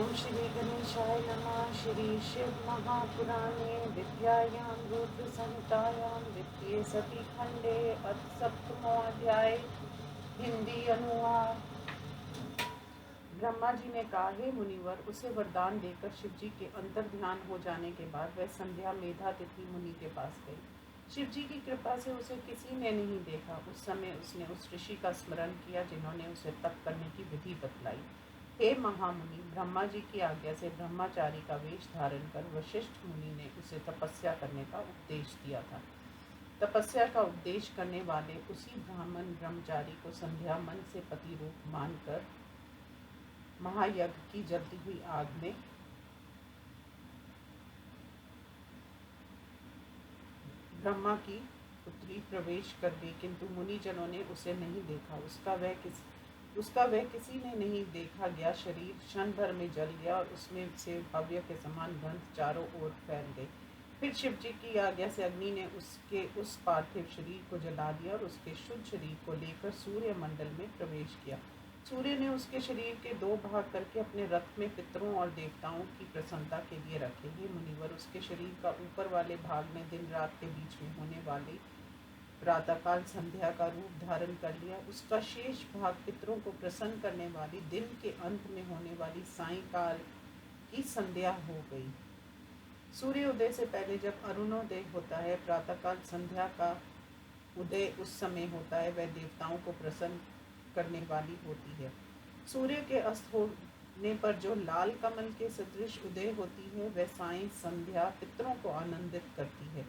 ओम श्री गणेशाय नमः। श्री शिव महापुराणे विद्यायां रुद्र संहितायां द्वितीय सती खंडे अथ सप्तमोऽध्याय। हिंदी अनुवाद। ब्रह्मा जी ने कहा, हे मुनिवर, उसे वरदान देकर शिव जी के अंतर ध्यान हो जाने के बाद वह संध्या मेधा तिथि मुनि के पास गई। शिव जी की कृपा से उसे किसी ने नहीं देखा। उस समय उसने उस ऋषि का स्मरण किया जिन्होंने उसे तप करने की विधि बतलाई। हे महामुनि, ब्रह्मा जी की आज्ञा से ब्रह्मचारी का वेश धारण कर वशिष्ठ मुनि ने उसे तपस्या करने का उपदेश दिया था। तपस्या का उपदेश करने वाले उसी ब्राह्मण ब्रह्मचारी को संध्या मन से पति रूप मानकर महायज्ञ की जलती हुई आग में ब्रह्मा की पुत्री प्रवेश कर गई, किंतु मुनिजनों ने उसे नहीं देखा। उसका वह किसी ने नहीं देखा गया शरीर क्षण भर में जल गया और उसमें से भव्य के समान गंध चारों ओर फैल गई। फिर शिव जी की आज्ञा से अग्नि ने उसके उस पार्थिव शरीर को जला दिया और उसके शुद्ध शरीर को लेकर सूर्य मंडल में प्रवेश किया। सूर्य ने उसके शरीर के दो भाग करके अपने रथ में पितरों और देवताओं की प्रसन्नता के लिए रखे। हे मुनिवर, उसके शरीर का ऊपर वाले भाग ने दिन रात के बीच में होने वाली प्रातःकाल संध्या का रूप धारण कर लिया। उसका शेष भाग पितरों को प्रसन्न करने वाली दिन के अंत में होने वाली सायंकाल की संध्या हो गई। सूर्योदय से पहले जब अरुणोदय होता है, प्रातःकाल संध्या का उदय उस समय होता है, वह देवताओं को प्रसन्न करने वाली होती है। सूर्य के अस्त होने पर जो लाल कमल के सदृश उदय होती है, वह सायं संध्या पितरों को आनंदित करती है।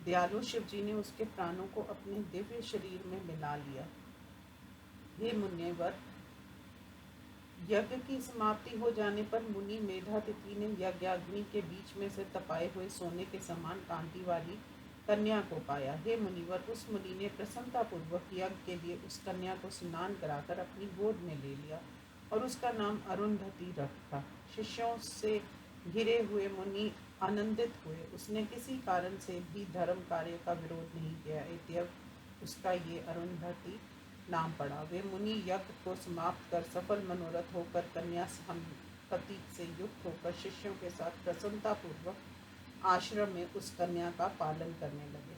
दयालु शिव जी ने उसके प्राणों को अपने दिव्य शरीर में मिला लिया। हे मुनिवर, यज्ञ की समाप्ति हो जाने पर मुनि मेधा तिथि ने यज्ञाग्नि के बीच में से तपाए हुए सोने के समान कांति वाली कन्या को पाया। हे मुनिवर, उस मुनि ने प्रसन्नता पूर्वक यज्ञ के लिए उस कन्या को स्नान कराकर अपनी गोद में ले लिया और उसका नाम अरुंधति रखा। शिष्यों से घिरे हुए मुनि आनंदित हुए। उसने किसी कारण से भी धर्म कार्य का विरोध नहीं किया, अतएव उसका ये अरुंधति नाम पड़ा। वे मुनि यज्ञ को समाप्त कर सफल मनोरथ होकर कन्या संपत्ति से युक्त होकर शिष्यों के साथ प्रसन्नता पूर्वक आश्रम में उस कन्या का पालन करने लगे।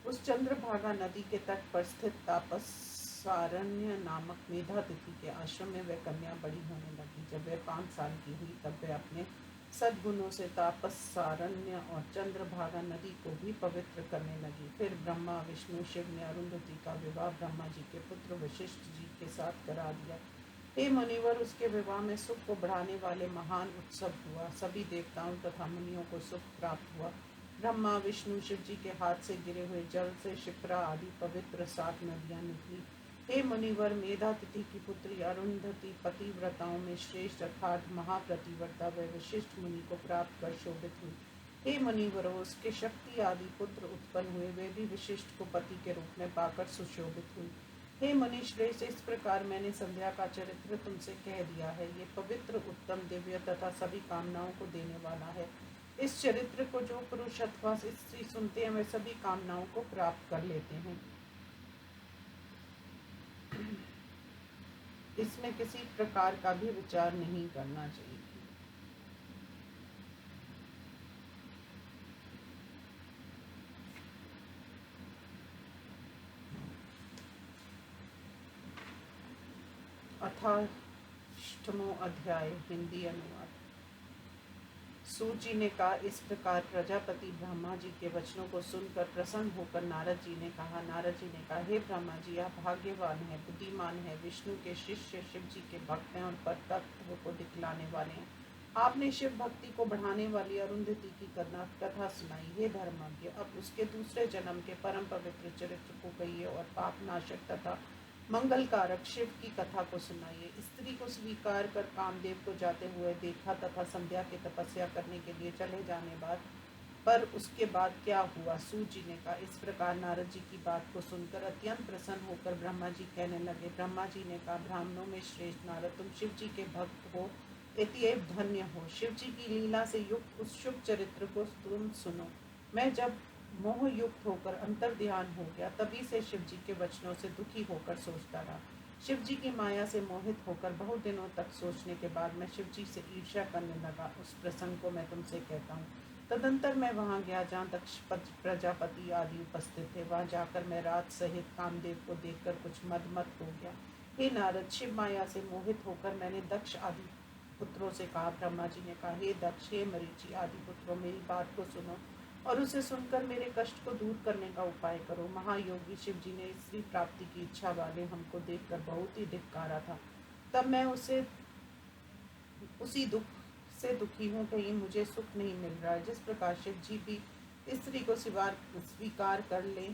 उस चंद्रभागा नदी के तट पर स्थित तापसारण्य नामक मेधा तिथि के आश्रम में वह कन्या बड़ी होने लगी। जब वह 5 साल की हुई तब वह अपने सद्गुणों से तापसारण्य और चंद्रभागा नदी को भी पवित्र करने लगी। फिर ब्रह्मा विष्णु शिव ने अरुंधति का विवाह ब्रह्मा जी के पुत्र वशिष्ठ जी के साथ करा दिया। हे मुनिवर, उसके विवाह में सुख को बढ़ाने वाले महान उत्सव हुआ। सभी देवताओं तथा मुनियों को सुख प्राप्त हुआ। ब्रह्मा विष्णु शिव जी के हाथ से गिरे हुए जल से शिप्रा आदि पवित्र 7 नदियां निकली। हे मुनिवर, मेधा तिथि की पुत्री अरुंधति पतिव्रताओं में श्रेष्ठ अर्थात महाप्रतिव्रता व वशिष्ठ मुनि को प्राप्त कर शोभित हुई। हे मुनिवर, उसके शक्ति आदि पुत्र उत्पन्न हुए, वे भी विशिष्ट को पति के रूप में पाकर सुशोभित हुई। हे मुनि श्रेष्ठ, इस प्रकार मैंने संध्या का चरित्र तुमसे कह दिया है। ये पवित्र उत्तम दिव्य तथा सभी कामनाओं को देने वाला है। इस चरित्र को जो पुरुष अथवा स्त्री सुनते हैं, वे सभी कामनाओं को प्राप्त कर लेते हैं। इसमें किसी प्रकार का भी विचार नहीं करना चाहिए। अथाष्टमो अध्याय। हिंदी अनुवाद। सूत जी ने कहा, इस प्रकार प्रजापति ब्रह्मा जी के वचनों को सुनकर प्रसन्न होकर नारद जी ने कहा, हे ब्रह्मा जी, आप भाग्यवान हैं, बुद्धिमान हैं, विष्णु के शिष्य, शिव जी के भक्त हैं और परतत्व को दिखलाने वाले हैं। आपने शिव भक्ति को बढ़ाने वाली अरुंधति की कथा सुनाई। हे धर्मज्ञ, अब उसके दूसरे जन्म के परम पवित्र चरित्र को कहिए और पापनाशक तथा मंगल कारक शिव की कथा को सुनाइए। स्त्री को स्वीकार कर कामदेव को जाते हुए देखा तथा संध्या की तपस्या करने के लिए चले जाने पर उसके बाद क्या हुआ? सूत जी ने कहा, इस प्रकार नारद जी की बात को सुनकर अत्यंत प्रसन्न होकर ब्रह्मा जी कहने लगे। ब्रह्मा जी ने कहा, ब्राह्मणों में श्रेष्ठ नारद, तुम शिव जी के भक्त हो, अतएव धन्य हो। शिव जी की लीला से युक्त उस शुभ चरित्र को तुम सुनो। मैं जब मोह युक्त होकर अंतर ध्यान हो गया, तभी से शिव जी के वचनों से दुखी होकर सोचता रहा। शिव जी की माया से मोहित होकर बहुत दिनों तक सोचने के बाद मैं शिव जी से ईर्ष्या करने लगा। उस प्रसंग को मैं तुमसे कहता हूँ। तदंतर मैं वहां गया जहाँ दक्ष प्रजापति आदि उपस्थित थे। वहां जाकर मैं रात सहित कामदेव को देखकर कुछ मदमत हो गया। हे नारद, शिव माया से मोहित होकर मैंने दक्ष आदि पुत्रों से कहा। ब्रह्मा जी ने कहा, हे दक्ष, हे मरीचि आदि पुत्रों, मेरी बात को सुनो और उसे सुनकर मेरे कष्ट को दूर करने का उपाय करो। महायोगी शिव जी ने स्त्री प्राप्ति की इच्छा वाले हमको देखकर बहुत ही धिक्कारा था। तब मैं उसी दुख से दुखी हूँ, कहीं मुझे सुख नहीं मिल रहा है। जिस प्रकार शिव जी भी स्त्री को स्वीकार कर ले,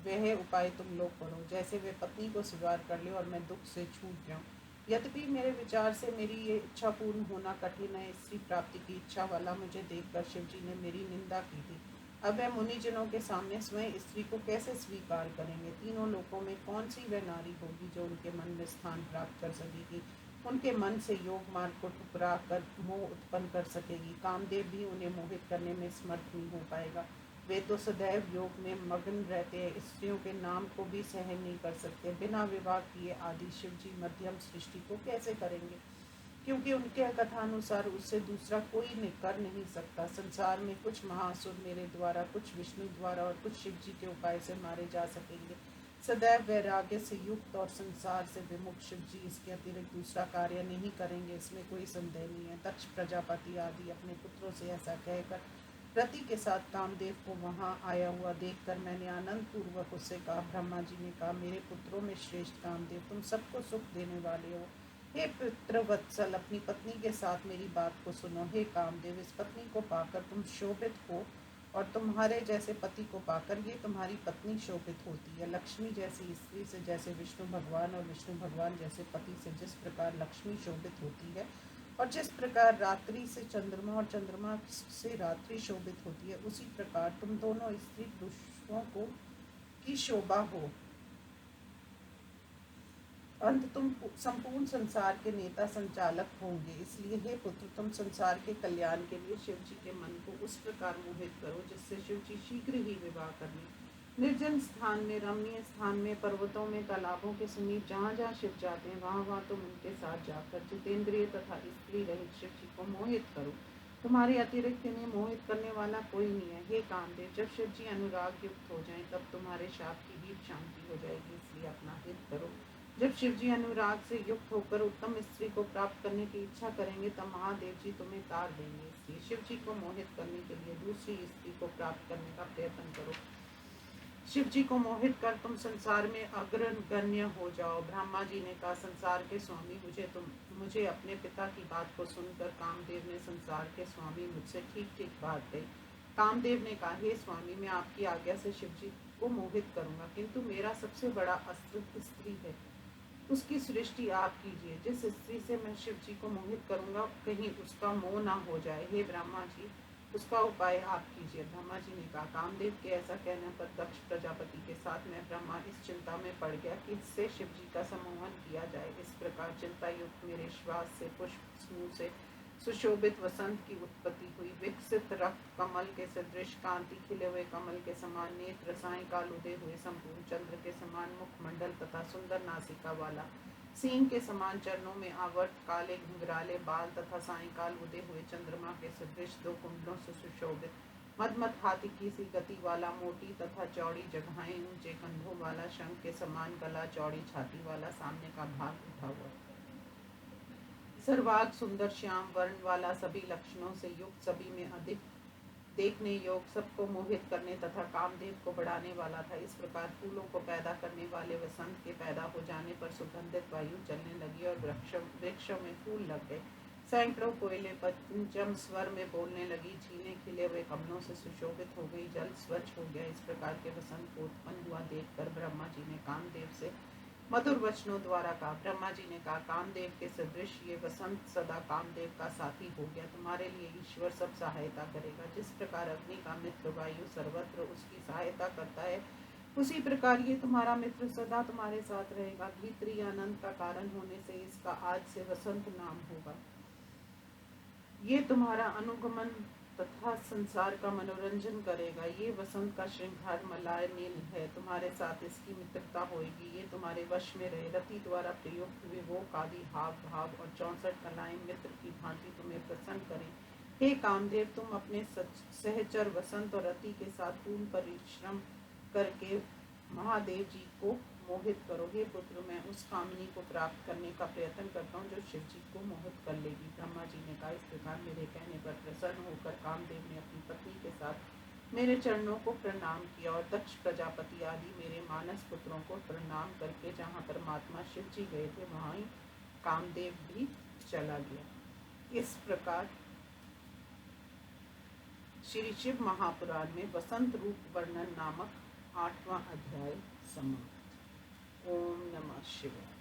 वह उपाय तुम लोग करो, जैसे वे पत्नी को स्वीकार कर ले और मैं दुख से छूट जाऊं। यद्यपि मेरे विचार से मेरी ये इच्छा पूर्ण होना कठिन है। स्त्री प्राप्ति की इच्छा वाला मुझे देखकर शिव जी ने मेरी निंदा की थी। अब वह मुनिजनों के सामने स्वयं स्त्री को कैसे स्वीकार करेंगे? तीनों लोकों में कौन सी वह नारी होगी जो उनके मन में स्थान प्राप्त कर सकेगी, उनके मन से योग मार्ग को ठुकरा कर मोह उत्पन्न कर सकेगी? कामदेव भी उन्हें मोहित करने में समर्थ नहीं हो पाएगा। वे तो सदैव योग में मग्न रहते हैं, स्त्रियों के नाम को भी सहन नहीं कर सकते। बिना विवाह किए आदि शिव जी मध्यम सृष्टि को कैसे करेंगे? क्योंकि उनके कथानुसार उससे दूसरा कोई कर नहीं सकता। संसार में कुछ महासुर मेरे द्वारा, कुछ विष्णु द्वारा और कुछ शिव जी के उपाय से मारे जा सकेंगे। सदैव वैराग्य से युक्त और संसार से विमुख शिव जी इसके अतिरिक्त दूसरा कार्य नहीं करेंगे, इसमें कोई संदेह नहीं है। दक्ष प्रजापति आदि अपने पुत्रों से ऐसा कहकर रति के साथ कामदेव को वहां आया हुआ देखकर मैंने आनंद पूर्वक उससे कहा। ब्रह्मा जी ने कहा, मेरे पुत्रों में श्रेष्ठ कामदेव, तुम सबको सुख देने वाले हो। हे पुत्रवत्सल, अपनी पत्नी के साथ मेरी बात को सुनो। हे कामदेव, इस पत्नी को पाकर तुम शोभित हो और तुम्हारे जैसे पति को पाकर ये तुम्हारी पत्नी शोभित होती है। लक्ष्मी जैसी स्त्री से जैसे विष्णु भगवान और विष्णु भगवान जैसे पति से जिस प्रकार लक्ष्मी शोभित होती है और जिस प्रकार रात्रि से चंद्रमा और चंद्रमा से रात्रि शोभित होती है, उसी प्रकार तुम दोनों स्त्री पुरुषों को की शोभा हो। अंत तुम संपूर्ण संसार के नेता संचालक होंगे। इसलिए हे पुत्र, तुम संसार के कल्याण के लिए शिव जी के मन को उस प्रकार मोहित करो जिससे शिव जी शीघ्र ही विवाह कर लें। निर्जन स्थान में, रमणीय स्थान में, पर्वतों में, तालाबों के समीप जहाँ जहाँ शिव जाते हैं वहाँ वहाँ तुम उनके साथ जाकर जितेंद्रिय तथा स्त्री रहित शिव जी को मोहित करो। तुम्हारे अतिरिक्त इन्हें मोहित करने वाला कोई नहीं है। हे कामदेव, जब शिव जी अनुराग युक्त हो जाएं, तब तुम्हारे शाप की भी शांति हो जाएगी। इसलिए अपना हित करो। जब शिव जी अनुराग से युक्त होकर उत्तम स्त्री को प्राप्त करने की इच्छा करेंगे, तब महादेव जी तुम्हें तार देंगे। इसलिए शिव जी को मोहित करने के लिए दूसरी स्त्री को प्राप्त करने का प्रयत्न करो। शिव जी को मोहित कर तुम संसार में अग्रगण्य हो जाओ। ब्रह्मा जी ने कहा, संसार के स्वामी, मुझे अपने पिता की बात को सुनकर कामदेव ने संसार के स्वामी मुझसे ठीक ठीक बात कही। कामदेव ने कहा, हे स्वामी, मैं आपकी आज्ञा से शिव जी को मोहित करूंगा, किंतु मेरा सबसे बड़ा अस्त्र स्त्री है, उसकी सृष्टि आप कीजिए। जिस स्त्री से मैं शिव जी को मोहित करूंगा, कहीं उसका मोह ना हो जाए। हे ब्रह्मा जी, उसका उपाय आप कीजिए। ब्रह्मा जी ने कहा, कामदेव के ऐसा कहने पर दक्ष प्रजापति के साथ मैं ब्रह्मा इस चिंता में पड़ गया कि इससे शिव जी का सम्मोहन किया जाए। इस प्रकार चिंता युक्त मेरे श्वास से पुष्प समूह से सुशोभित वसंत की उत्पत्ति हुई। विकसित रक्त कमल के सदृश, कांति खिले हुए कमल के समान नेत्र, सायंकाल उदय हुए संपूर्ण चंद्र के समान मुखमंडल तथा सुंदर नासिका वाला, सींग के समान चरणों में आवर्त काले घुंघराले बाल तथा सायंकाल उदय हुए चंद्रमा के सदृश दो कुंडलों से सुशोभित, मदमत हाथी की सी गति वाला, मोटी तथा चौड़ी जगहें, ऊंचे कंधों वाला, शंख के समान गला, चौड़ी छाती वाला, सामने का भाग उठा हुआ, सर्वांग सुंदर श्याम वर्ण वाला, सभी लक्षणों से युक्त, सभी में अधिक देखने योग, सबको मोहित करने तथा कामदेव को बढ़ाने वाला था। इस प्रकार फूलों को पैदा करने वाले वसंत के पैदा हो जाने पर सुगंधित वायु चलने लगी और वृक्षों में फूल लग गए। सैकड़ों कोयले पंचम स्वर में बोलने लगी, झीलें खिले हुए कमलों से सुशोभित हो गई, जल स्वच्छ हो गया। इस प्रकार के वसंत को उत्पन्न हुआ देखकर ब्रह्मा जी ने कामदेव से मधुर वचनों द्वारा कहा। ब्रह्मा जी ने कहा, कामदेव के सदृश ये वसंत सदा कामदेव का साथी हो गया। तुम्हारे लिए ईश्वर सब सहायता करेगा। जिस प्रकार अग्नि का मित्र वायु सर्वत्र उसकी सहायता करता है, उसी प्रकार ये तुम्हारा मित्र सदा तुम्हारे साथ रहेगा। भीतरी आनंद का कारण होने से इसका आज से वसंत नाम होगा। ये तुम्हारा अनुगमन तथा संसार का मनोरंजन करेगा। ये वसंत का श्रृंगार मलाय नील है, तुम्हारे साथ इसकी मित्रता होगी। ये तुम्हारे वश में रहे, रति द्वारा प्रयुक्त विभोग आदि हाव भाव और 64 कलाएं मित्र की भांति तुम्हें प्रसन्न करें। हे कामदेव, तुम अपने सहचर वसंत और रति के साथ पूर्ण परिश्रम करके महादेव जी को मोहित करो। हे पुत्र, मैं उस कामिनी को प्राप्त करने का प्रयत्न करता हूँ जो शिव जी को मोहित कर लेगी। ब्रह्मा जी ने कहा। इस प्रकार मेरे कहने पर प्रसन्न होकर कामदेव ने अपनी पत्नी के साथ मेरे चरणों को प्रणाम किया और दक्ष प्रजापति आदि मेरे मानस पुत्रों को प्रणाम करके जहाँ परमात्मा शिव जी गए थे वहाँ ही कामदेव भी चला गया। इस प्रकार श्री शिव महापुराण में वसंत रूप वर्णन नामक 8वां अध्याय समाप्त। ओम नमः शिवाय।